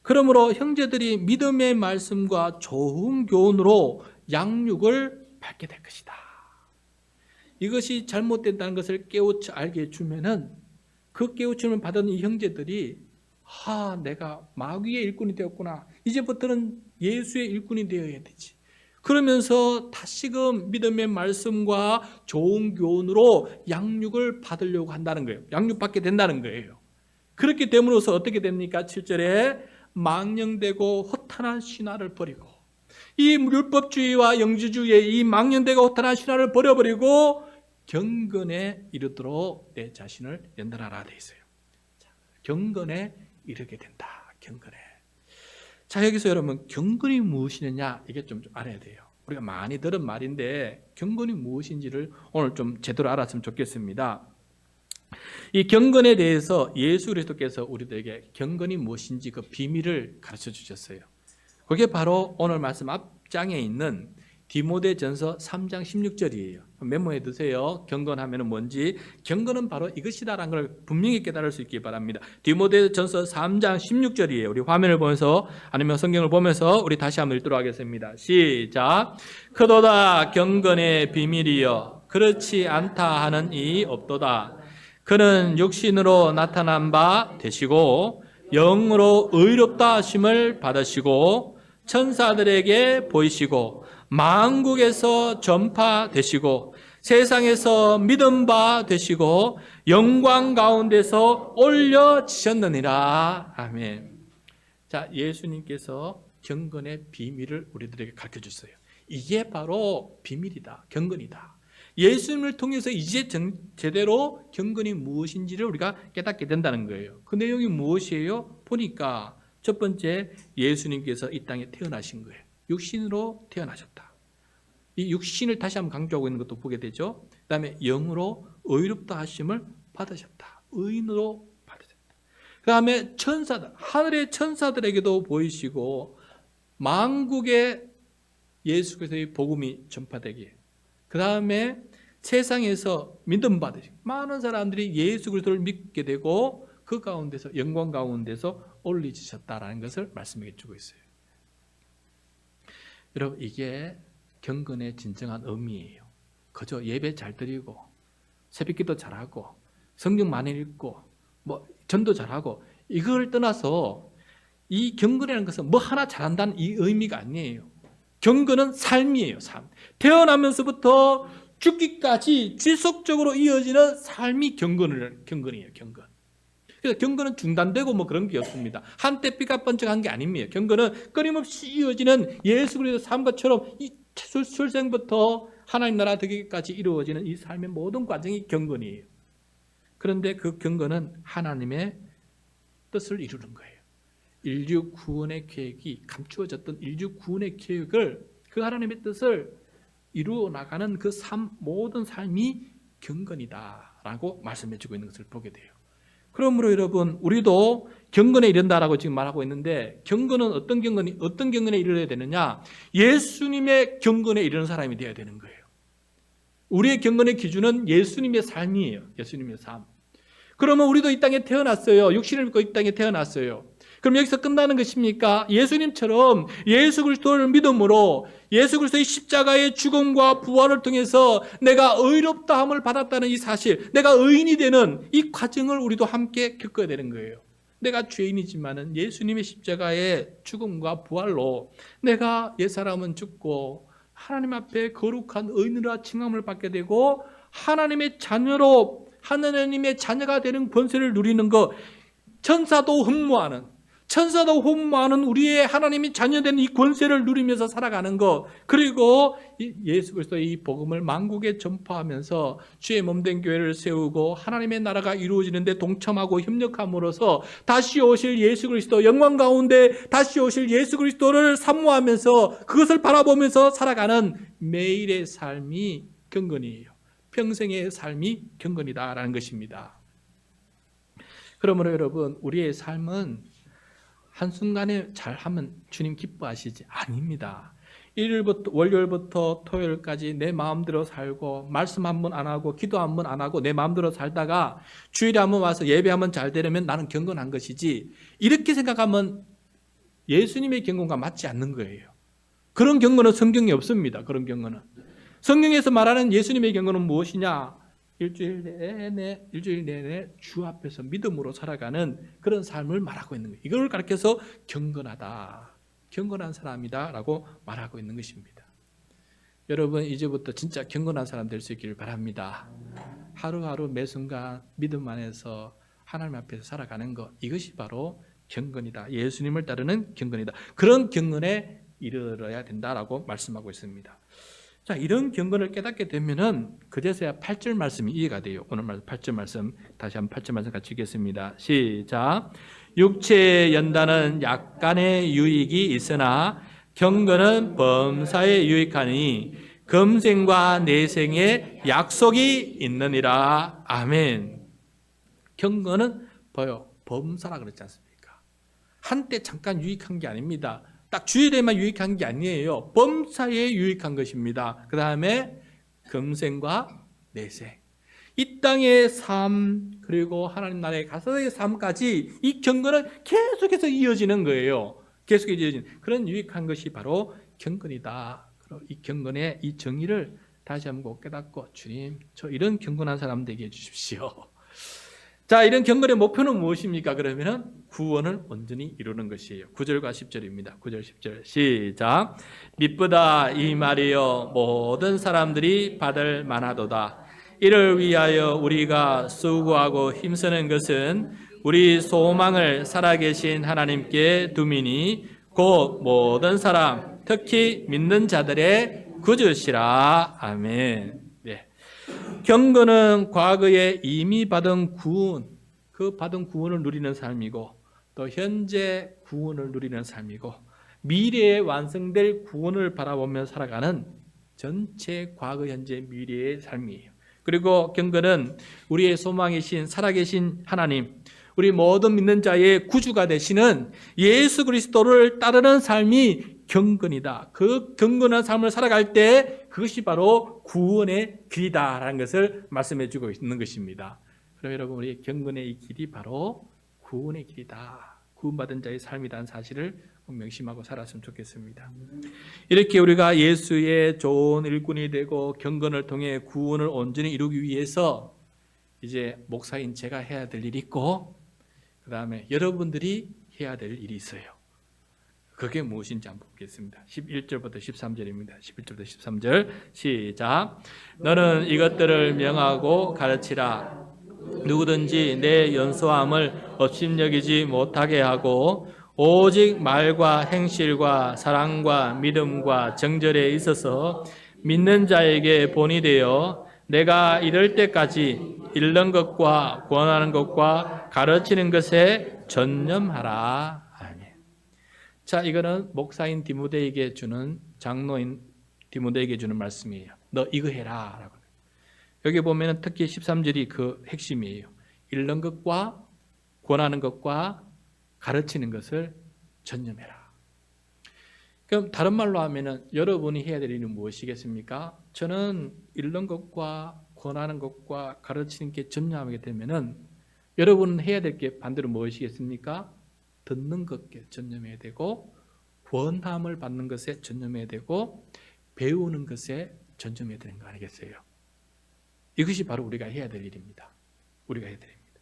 그러므로 형제들이 믿음의 말씀과 좋은 교훈으로 양육을 받게 될 것이다. 이것이 잘못된다는 것을 깨우쳐 알게 해주면은 그 깨우침을 받은 이 형제들이 내가 마귀의 일꾼이 되었구나. 이제부터는 예수의 일꾼이 되어야 되지. 그러면서 다시금 믿음의 말씀과 좋은 교훈으로 양육을 받으려고 한다는 거예요. 양육받게 된다는 거예요. 그렇게 됨으로써 어떻게 됩니까? 7절에 망령되고 허탄한 신화를 버리고, 이 율법주의와 영지주의의 이 망령되고 허탄한 신화를 버려버리고 경건에 이르도록 내 자신을 연단하라 돼 있어요. 경건에 이르게 된다. 경건에. 자, 여기서 여러분 경건이 무엇이냐 이게 좀 알아야 돼요. 우리가 많이 들은 말인데 경건이 무엇인지를 오늘 좀 제대로 알았으면 좋겠습니다. 이 경건에 대해서 예수 그리스도께서 우리들에게 경건이 무엇인지 그 비밀을 가르쳐 주셨어요. 그게 바로 오늘 말씀 앞장에 있는 디모데전서 3장 16절이에요. 메모해 두세요. 경건하면 뭔지. 경건은 바로 이것이다라는 걸 분명히 깨달을 수 있기 바랍니다. 디모데전서 3장 16절이에요. 우리 화면을 보면서 아니면 성경을 보면서 우리 다시 한번 읽도록 하겠습니다. 시작. 크도다 경건의 비밀이여 그렇지 않다 하는 이 없도다. 그는 육신으로 나타난 바 되시고 영으로 의롭다 하심을 받으시고 천사들에게 보이시고 만국에서 전파되시고 세상에서 믿음 바 되시고 영광 가운데서 올려지셨느니라. 아멘. 자, 예수님께서 경건의 비밀을 우리들에게 가르쳐 주셨어요. 이게 바로 비밀이다. 경건이다. 예수님을 통해서 이제 제대로 경건이 무엇인지를 우리가 깨닫게 된다는 거예요. 그 내용이 무엇이에요? 보니까 첫 번째, 예수님께서 이 땅에 태어나신 거예요. 육신으로 태어나셨다. 이 육신을 다시 한번 강조하고 있는 것도 보게 되죠. 그 다음에 영으로 의롭다 하심을 받으셨다. 의인으로 받으셨다. 그 다음에 천사들, 하늘의 천사들에게도 보이시고 만국에 예수 그리스도의 복음이 전파되기에, 그 다음에 세상에서 믿음 받으시고 많은 사람들이 예수 그리스도를 믿게 되고 그 가운데서 영광 가운데서 올리시셨다라는 것을 말씀해 주고 있어요. 여러분, 이게 경건의 진정한 의미예요. 그저 예배 잘 드리고 새벽기도 잘하고 성경 많이 읽고 전도 잘하고 이걸 떠나서 이 경건이라는 것은 뭐 하나 잘한다는 이 의미가 아니에요. 경건은 삶이에요. 삶. 태어나면서부터 죽기까지 지속적으로 이어지는 삶이 경건이에요. 경건. 그래서 경건은 중단되고 그런 게 없습니다. 한때 삐까 번쩍한 게 아닙니다. 경건은 끊임없이 이어지는 예수 그리스도 삶과처럼 이 출생부터 하나님 나라 되기까지 이루어지는 이 삶의 모든 과정이 경건이에요. 그런데 그 경건은 하나님의 뜻을 이루는 거예요. 인류 구원의 계획이 감추어졌던 인류 구원의 계획을, 그 하나님의 뜻을 이루어 나가는 그 모든 삶이 경건이다라고 말씀해 주고 있는 것을 보게 돼요. 그러므로 여러분, 우리도 경건에 이른다라고 지금 말하고 있는데, 경건은 어떤 경건에 이르러야 되느냐? 예수님의 경건에 이르는 사람이 되어야 되는 거예요. 우리의 경건의 기준은 예수님의 삶이에요. 예수님의 삶. 그러면 우리도 이 땅에 태어났어요. 육신을 믿고 이 땅에 태어났어요. 그럼 여기서 끝나는 것입니까? 예수님처럼 예수 그리스도를 믿음으로 예수 그리스도의 십자가의 죽음과 부활을 통해서 내가 의롭다함을 받았다는 이 사실, 내가 의인이 되는 이 과정을 우리도 함께 겪어야 되는 거예요. 내가 죄인이지만은 예수님의 십자가의 죽음과 부활로 내가 옛사람은 죽고 하나님 앞에 거룩한 의인으로 칭함을 받게 되고 하나님의 자녀로 하나님의 자녀가 되는 권세를 누리는 것, 천사도 흠모하는 우리의 하나님이 자녀된 이 권세를 누리면서 살아가는 것, 그리고 예수 그리스도의 이 복음을 만국에 전파하면서 주의 몸된 교회를 세우고 하나님의 나라가 이루어지는데 동참하고 협력함으로써 다시 오실 예수 그리스도, 영광 가운데 다시 오실 예수 그리스도를 사모하면서 그것을 바라보면서 살아가는 매일의 삶이 경건이에요. 평생의 삶이 경건이다라는 것입니다. 그러므로 여러분, 우리의 삶은 한순간에 잘하면 주님 기뻐하시지? 아닙니다. 월요일부터 토요일까지 내 마음대로 살고 말씀 한 번 안 하고 기도 한 번 안 하고 내 마음대로 살다가 주일에 한 번 와서 예배하면 잘 되려면 나는 경건한 것이지, 이렇게 생각하면 예수님의 경건과 맞지 않는 거예요. 그런 경건은 성경에 없습니다. 그런 경건은. 성경에서 말하는 예수님의 경건은 무엇이냐? 일주일 내내 주 앞에서 믿음으로 살아가는 그런 삶을 말하고 있는 거예요. 이걸 가르쳐서 경건하다, 경건한 사람이다 라고 말하고 있는 것입니다. 여러분, 이제부터 진짜 경건한 사람 될 수 있기를 바랍니다. 하루하루 매 순간 믿음 안에서 하나님 앞에서 살아가는 것, 이것이 바로 경건이다. 예수님을 따르는 경건이다. 그런 경건에 이르러야 된다라고 말씀하고 있습니다. 자, 이런 경건을 깨닫게 되면은 그제서야 8절 말씀이 이해가 돼요. 오늘 8절 말씀, 다시 한번 8절 말씀 같이 읽겠습니다. 시작. 육체의 연단은 약간의 유익이 있으나 경건은 범사에 유익하니 금생과 내생에 약속이 있느니라. 아멘. 경건은 범사라 그랬지 않습니까? 한때 잠깐 유익한 게 아닙니다. 딱 주일에만 유익한 게 아니에요. 범사에 유익한 것입니다. 그 다음에 금생과 내생, 이 땅의 삶, 그리고 하나님 나라에 가서의 삶까지 이 경건은 계속해서 이어지는 거예요. 계속 이어지는 그런 유익한 것이 바로 경건이다. 이 경건의 이 정의를 다시 한번 깨닫고, 주님, 저 이런 경건한 사람 되게 해주십시오. 자, 이런 경건의 목표는 무엇입니까? 그러면은 구원을 온전히 이루는 것이에요. 9절과 10절입니다. 9절, 10절 시작. 미쁘다 이 말이여 모든 사람들이 받을 만하도다. 이를 위하여 우리가 수고하고 힘쓰는 것은 우리 소망을 살아계신 하나님께 두미니 곧 모든 사람, 특히 믿는 자들의 구주시라. 아멘. 경건은 과거에 이미 받은 구원, 그 받은 구원을 누리는 삶이고, 또 현재 구원을 누리는 삶이고, 미래에 완성될 구원을 바라보며 살아가는 전체 과거, 현재, 미래의 삶이에요. 그리고 경건은 우리의 소망이신 살아계신 하나님, 우리 모든 믿는 자의 구주가 되시는 예수 그리스도를 따르는 삶이 경건이다. 그 경건한 삶을 살아갈 때 그것이 바로 구원의 길이다라는 것을 말씀해 주고 있는 것입니다. 그럼 여러분, 우리 경건의 이 길이 바로 구원의 길이다. 구원받은 자의 삶이라는 사실을 명심하고 살았으면 좋겠습니다. 이렇게 우리가 예수의 좋은 일꾼이 되고 경건을 통해 구원을 온전히 이루기 위해서 이제 목사인 제가 해야 될 일이 있고, 그 다음에 여러분들이 해야 될 일이 있어요. 그게 무엇인지 한번 보겠습니다. 11절부터 13절입니다. 11절부터 13절 시작. 너는 이것들을 명하고 가르치라. 누구든지 내 연소함을 업신여기지 못하게 하고 오직 말과 행실과 사랑과 믿음과 정절에 있어서 믿는 자에게 본이 되어 내가 이럴 때까지 읽는 것과 권하는 것과 가르치는 것에 전념하라. 자, 이거는 목사인 디모데에게 주는, 장로인 디모데에게 주는 말씀이에요. 너 이거 해라 라고. 여기 보면 특히 13절이 그 핵심이에요. 읽는 것과 권하는 것과 가르치는 것을 전념해라. 그럼 다른 말로 하면은 여러분이 해야 될 일은 무엇이겠습니까? 저는 읽는 것과 권하는 것과 가르치는 게 전념하게 되면은 여러분은 해야 될 게 반대로 무엇이겠습니까? 듣는 것에 전념해야 되고, 권함을 받는 것에 전념해야 되고, 배우는 것에 전념해야 되는 거 아니겠어요? 이것이 바로 우리가 해야 될 일입니다. 우리가 해야 될 일입니다.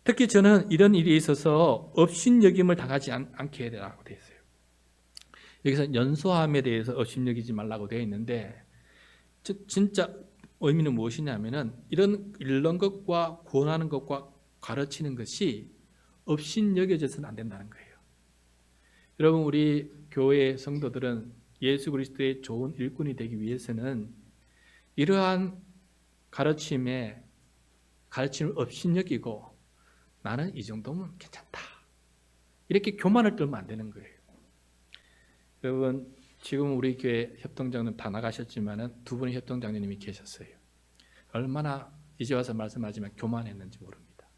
특히 저는 이런 일에 있어서 업신여김을 당하지 않게 해야 되라고 되어 있어요. 여기서 연소함에 대해서 업신여기지 말라고 되어 있는데, 진짜 의미는 무엇이냐면은 이런 읽는 것과 권하는 것과 가르치는 것이 업신여겨져서는 안 된다는 거예요. 여러분, 우리 교회 성도들은 예수 그리스도의 좋은 일꾼이 되기 위해서는 이러한 가르침을 업신여기고 나는 이 정도면 괜찮다, 이렇게 교만을 떨면 안 되는 거예요. 여러분, 지금 우리 교회 협동장로님 다 나가셨지만 두 분의 협동장로님이 계셨어요. 얼마나 이제 와서 말씀하지만 교만했는지 모릅니다.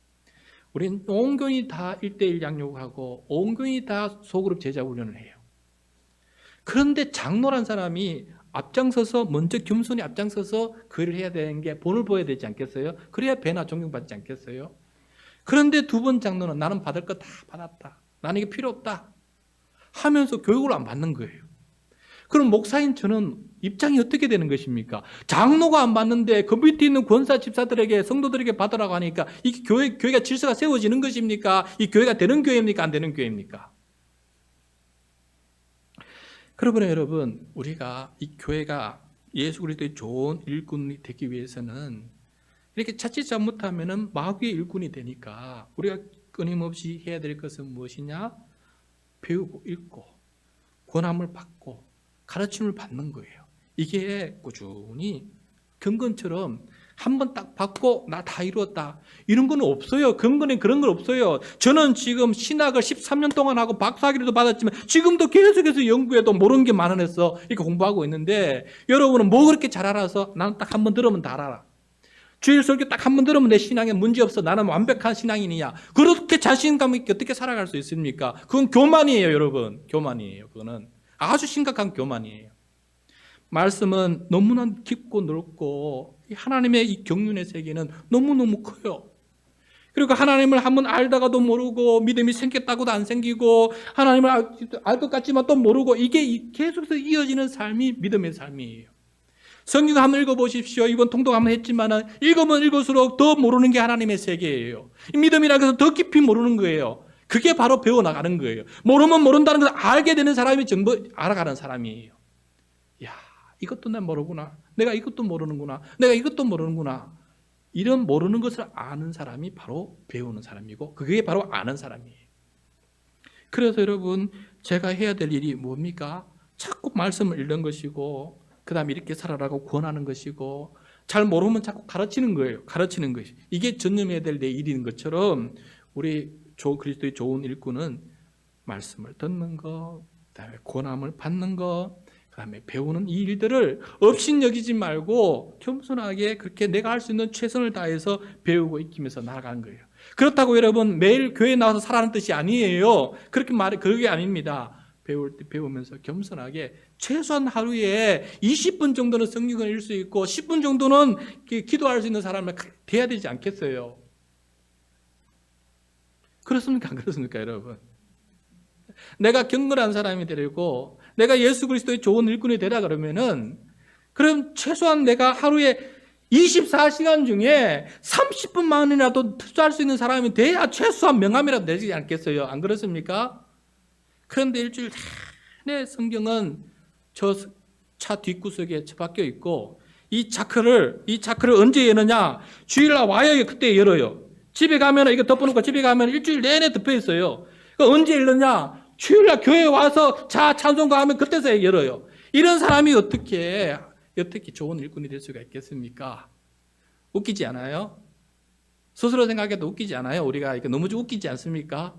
우리는 온 교인이 다 1:1 양육하고 온 교인이 다 소그룹 제자 훈련을 해요. 그런데 장로란 사람이 앞장서서 먼저 겸손히 앞장서서 그 일을 해야 되는 게 본을 보여야 되지 않겠어요? 그래야 배나 존경받지 않겠어요? 그런데 두 번 장로는 나는 받을 거 다 받았다, 나는 이게 필요 없다 하면서 교육을 안 받는 거예요. 그럼 목사인 저는 입장이 어떻게 되는 것입니까? 장로가 안 받는데 그 밑에 있는 권사 집사들에게, 성도들에게 받으라고 하니까 이 교회가 질서가 세워지는 것입니까? 이 교회가 되는 교회입니까? 안 되는 교회입니까? 그러므로 여러분, 우리가 이 교회가 예수 그리스도의 좋은 일꾼이 되기 위해서는 이렇게 자칫 잘못하면은 마귀의 일꾼이 되니까 우리가 끊임없이 해야 될 것은 무엇이냐? 배우고 읽고 권함을 받고 가르침을 받는 거예요. 이게 꾸준히 경건처럼 한 번 딱 받고 나 다 이루었다, 이런 건 없어요. 경건에 그런 건 없어요. 저는 지금 신학을 13년 동안 하고 박사학위도 받았지만 지금도 계속해서 연구해도 모르는 게 많아서 이렇게 공부하고 있는데, 여러분은 뭐 그렇게 잘 알아서 나는 딱 한 번 들으면 다 알아, 주일 설교 딱 한 번 들으면 내 신앙에 문제 없어, 나는 완벽한 신앙인이야, 그렇게 자신감 있게 어떻게 살아갈 수 있습니까? 그건 교만이에요. 여러분, 교만이에요. 그거는 아주 심각한 교만이에요. 말씀은 너무나 깊고 넓고 하나님의 이 경륜의 세계는 너무너무 커요. 그리고 하나님을 한번 알다가도 모르고 믿음이 생겼다고도 안 생기고 하나님을 알 것 같지만 또 모르고, 이게 계속해서 이어지는 삶이 믿음의 삶이에요. 성경 한번 읽어보십시오. 이번 통독 한번 했지만 읽으면 읽을수록 더 모르는 게 하나님의 세계예요. 믿음이라고 해서 더 깊이 모르는 거예요. 그게 바로 배워나가는 거예요. 모르면 모른다는 것을 알게 되는 사람이 전부 알아가는 사람이에요. 야, 이것도 난 모르구나, 내가 이것도 모르는구나, 내가 이것도 모르는구나, 이런 모르는 것을 아는 사람이 바로 배우는 사람이고 그게 바로 아는 사람이에요. 그래서 여러분, 제가 해야 될 일이 뭡니까? 자꾸 말씀을 읽는 것이고 그 다음에 이렇게 살아라고 권하는 것이고, 잘 모르면 자꾸 가르치는 거예요. 가르치는 것이, 이게 전념해야 될 내 일인 것처럼 우리 그리스도의 좋은 일꾼은 말씀을 듣는 것, 그 다음에 권함을 받는 것, 그 다음에 배우는 이 일들을 업신여기지 말고 겸손하게 그렇게 내가 할 수 있는 최선을 다해서 배우고 익히면서 나아가는 거예요. 그렇다고 여러분 매일 교회에 나와서 살아는 뜻이 아니에요. 그게 아닙니다. 배울 때 배우면서 겸손하게 최소한 하루에 20분 정도는 성경을 읽을 수 있고 10분 정도는 기도할 수 있는 사람이 돼야 되지 않겠어요? 그렇습니까? 안 그렇습니까, 여러분? 내가 경건한 사람이 되려고, 내가 예수 그리스도의 좋은 일꾼이 되라 그러면은, 그럼 최소한 내가 하루에 24시간 중에 30분만이라도 투자할 수 있는 사람이 돼야 최소한 명함이라도 되지 않겠어요? 안 그렇습니까? 그런데 일주일 내내 성경은 저 차 뒷구석에 처박혀 있고, 이 차크를 언제 여느냐? 주일날 와야 그때 열어요. 집에 가면 이거 덮어놓고 집에 가면 일주일 내내 덮여 있어요. 언제 열느냐? 주일날 교회에 와서 찬송가 하면 그때서야 열어요. 이런 사람이 어떻게 좋은 일꾼이 될 수가 있겠습니까? 웃기지 않아요? 스스로 생각해도 웃기지 않아요? 우리가 너무 웃기지 않습니까?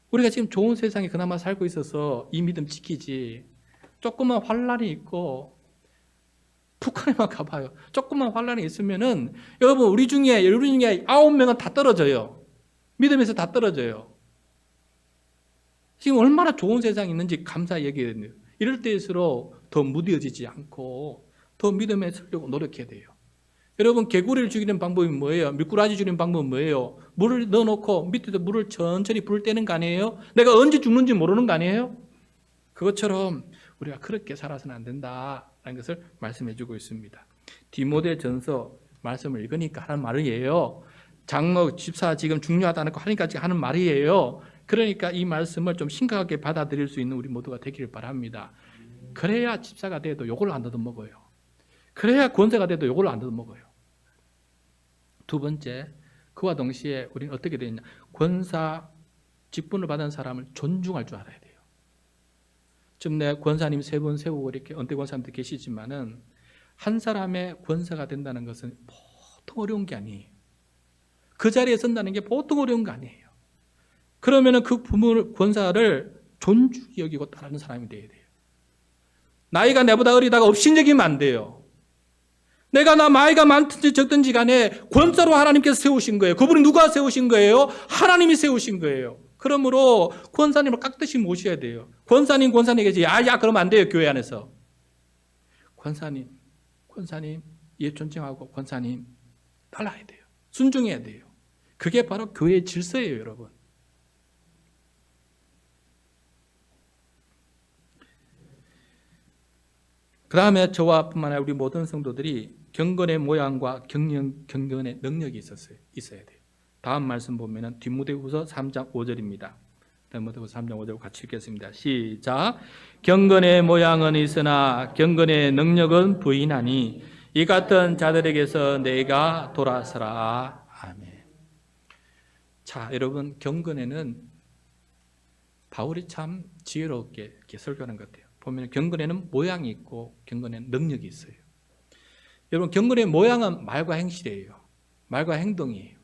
우리가 지금 좋은 세상에 그나마 살고 있어서 이 믿음 지키지, 조금만 환란이 있고 북한에만 가봐요. 조금만 환란이 있으면은 여러분 우리 중에 9명은 다 떨어져요. 믿음에서 다 떨어져요. 지금 얼마나 좋은 세상이 있는지 감사히 여겨야 돼요. 이럴 때일수록 더 무뎌지지 않고 더 믿음에 서려고 노력해야 돼요. 여러분, 개구리를 죽이는 방법이 뭐예요? 미꾸라지 죽이는 방법은 뭐예요? 물을 넣어놓고 밑에서 물을 천천히 불 떼는 거 아니에요? 내가 언제 죽는지 모르는 거 아니에요? 그것처럼 우리가 그렇게 살아서는 안 된다라는 것을 말씀해 주고 있습니다. 디모데전서 말씀을 읽으니까 하는 말이에요. 장로, 집사 지금 중요하다는 거 하니까 하는 말이에요. 그러니까 이 말씀을 좀 심각하게 받아들일 수 있는 우리 모두가 되기를 바랍니다. 그래야 집사가 돼도 욕을 안 얻어먹어요. 그래야 권세가 돼도 욕을 안 얻어먹어요. 두 번째, 그와 동시에 우리는 어떻게 되느냐, 권사 직분을 받은 사람을 존중할 줄 알아야 돼요. 지금 내 권사님 3분 세우고 이렇게 은퇴 권사님도 계시지만은 한 사람의 권사가 된다는 것은 보통 어려운 게 아니에요. 그 자리에 선다는 게 보통 어려운 거 아니에요. 그러면은 그 부모 권사를 존중히 여기고 따르는 사람이 돼야 돼요. 나이가 내보다 어리다가 업신여기면 안 돼요. 내가 나이가 많든지 적든지 간에 권사로 하나님께서 세우신 거예요. 그분이 누가 세우신 거예요? 하나님이 세우신 거예요. 그러므로 권사님을 깍듯이 모셔야 돼요. 권사님에게 야야 그러면 안 돼요. 교회 안에서. 권사님 예 존중하고 권사님 따라야 돼요. 순종해야 돼요. 그게 바로 교회의 질서예요, 여러분. 그 다음에 저와 뿐만 아니라 우리 모든 성도들이 경건의 모양과 경건의 능력이 있어야 돼요. 다음 말씀 보면은 디모데후서 3장 5절입니다. 디모데후서 3장 5절 같이 읽겠습니다. 시작. 경건의 모양은 있으나 경건의 능력은 부인하니 이 같은 자들에게서 내가 돌아서라. 아멘. 자, 여러분, 경건에는 바울이 참 지혜롭게 이렇게 설교하는 것 같아요. 보면 경건에는 모양이 있고 경건에는 능력이 있어요. 여러분, 경건의 모양은 말과 행실이에요. 말과 행동이에요.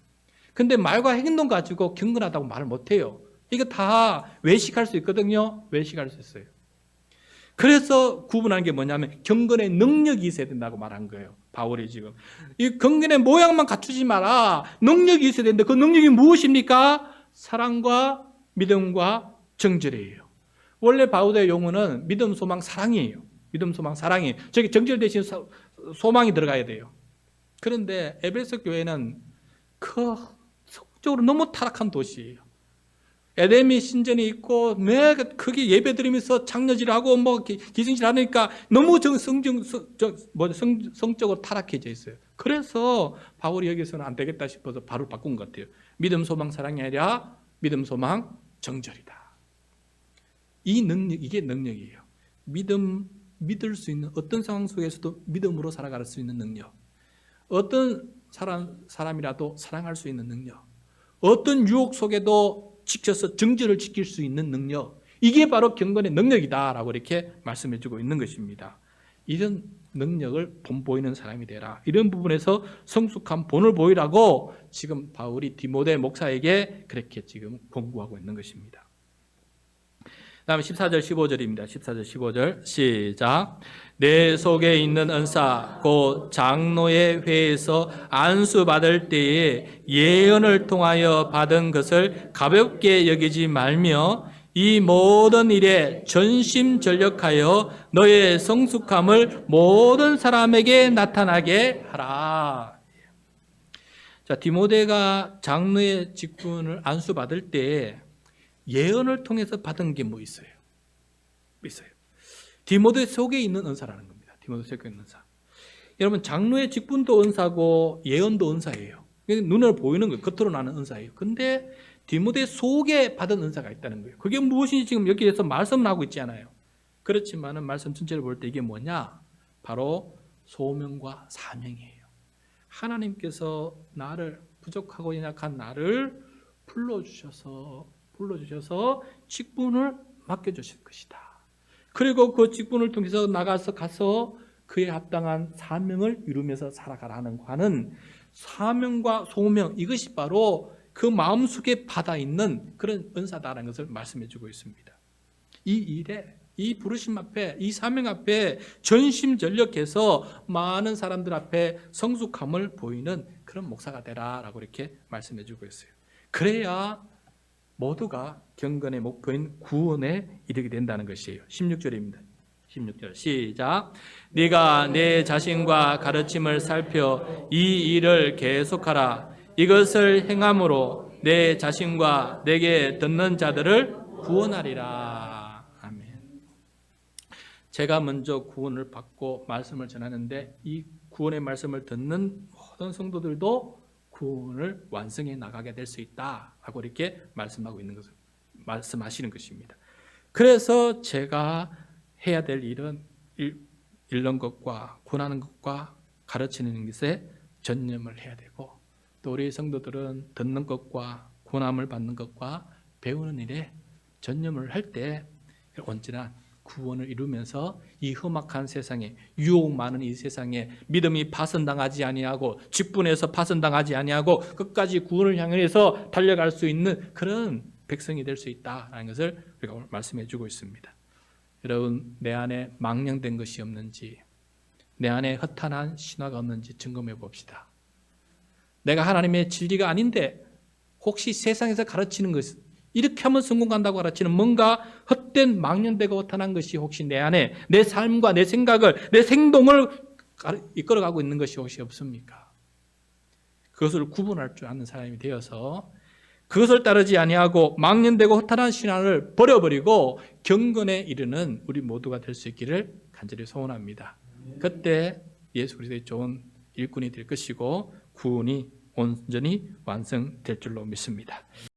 근데 말과 행동 가지고 경건하다고 말을 못해요. 이거 다 외식할 수 있거든요. 외식할 수 있어요. 그래서 구분하는 게 뭐냐면 경건의 능력이 있어야 된다고 말한 거예요. 바울이 지금. 이 경건의 모양만 갖추지 마라. 능력이 있어야 되는데 그 능력이 무엇입니까? 사랑과 믿음과 정절이에요. 원래 바울의 용어는 믿음, 소망, 사랑이에요. 믿음, 소망, 사랑이. 저기 정절 대신 소망이 들어가야 돼요. 그런데 에베소 교회는 성적으로 너무 타락한 도시예요. 에덴미 신전이 있고 매가 크게 예배드리면서 장려질하고 뭐 기승질하니까 너무 성적으로 타락해져 있어요. 그래서 바울이 여기서는 안 되겠다 싶어서 바로 바꾼 것 같아요. 믿음, 소망, 사랑이 아니라 믿음, 소망, 정절이다. 이게 능력이에요. 믿을 수 있는 어떤 상황 속에서도 믿음으로 살아갈 수 있는 능력. 어떤 사람이라도 사랑할 수 있는 능력. 어떤 유혹 속에도 지켜서 정절을 지킬 수 있는 능력. 이게 바로 경건의 능력이다라고 이렇게 말씀해 주고 있는 것입니다. 이런 능력을 본보이는 사람이 되라. 이런 부분에서 성숙한 본을 보이라고 지금 바울이 디모데 목사에게 그렇게 지금 권고하고 있는 것입니다. 다음 14절 15절입니다. 14절 15절 시작. 내 속에 있는 은사 곧 장로의 회에서 안수받을 때에 예언을 통하여 받은 것을 가볍게 여기지 말며 이 모든 일에 전심전력하여 너의 성숙함을 모든 사람에게 나타나게 하라. 자, 디모데가 장로의 직분을 안수받을 때 예언을 통해서 받은 게 뭐 있어요? 디모데 속에 있는 은사라는 겁니다. 디모데 속에 있는 은사. 여러분, 장로의 직분도 은사고 예언도 은사예요. 눈으로 보이는 거예요. 겉으로 나는 은사예요. 근데 디모데 속에 받은 은사가 있다는 거예요. 그게 무엇인지 지금 여기에서 말씀을 하고 있지 않아요. 그렇지만은 말씀 전체를 볼 때 이게 뭐냐? 바로 소명과 사명이에요. 하나님께서 나를 부족하고 연약한 나를 불러주셔서 직분을 맡겨주실 것이다. 그리고 그 직분을 통해서 가서 그에 합당한 사명을 이루면서 살아가라는 하는 사명과 소명, 이것이 바로 그 마음속에 받아 있는 그런 은사다라는 것을 말씀해 주고 있습니다. 이 일에, 이 부르심 앞에, 이 사명 앞에 전심전력해서 많은 사람들 앞에 성숙함을 보이는 그런 목사가 되라라고 이렇게 말씀해 주고 있어요. 그래야 모두가 경건의 목표인 구원에 이르게 된다는 것이에요. 16절입니다. 16절 시작. 네가 내 자신과 가르침을 살펴 이 일을 계속하라. 이것을 행함으로 내 자신과 내게 듣는 자들을 구원하리라. 아멘. 제가 먼저 구원을 받고 말씀을 전하는데 이 구원의 말씀을 듣는 모든 성도들도 구원을 완성해 나가게 될 수 있다라고 이렇게 말씀하고 있는 것을 말씀하시는 것입니다. 그래서 제가 해야 될 일은 읽는 것과 권하는 것과 가르치는 것에 전념을 해야 되고, 또 우리 성도들은 듣는 것과 권함을 받는 것과 배우는 일에 전념을 할 때 언제나 구원을 이루면서 이 험악한 세상에, 유혹 많은 이 세상에 믿음이 파손당하지 아니하고 직분에서 파손당하지 아니하고 끝까지 구원을 향해서 달려갈 수 있는 그런 백성이 될 수 있다라는 것을 우리가 오늘 말씀해 주고 있습니다. 여러분, 내 안에 망령된 것이 없는지, 내 안에 허탄한 신화가 없는지 점검해 봅시다. 내가 하나님의 진리가 아닌데 혹시 세상에서 가르치는 것, 이렇게 하면 성공 간다고 가르치는 뭔가 헛된 망령되고 허탄한 것이 혹시 내 안에 내 삶과 내 생각을, 내 행동을 이끌어가고 있는 것이 혹시 없습니까? 그것을 구분할 줄 아는 사람이 되어서 그것을 따르지 아니하고 망령되고 허탄한 신앙을 버려버리고 경건에 이르는 우리 모두가 될 수 있기를 간절히 소원합니다. 그때 예수 그리스도의 좋은 일꾼이 될 것이고 구원이 온전히 완성될 줄로 믿습니다.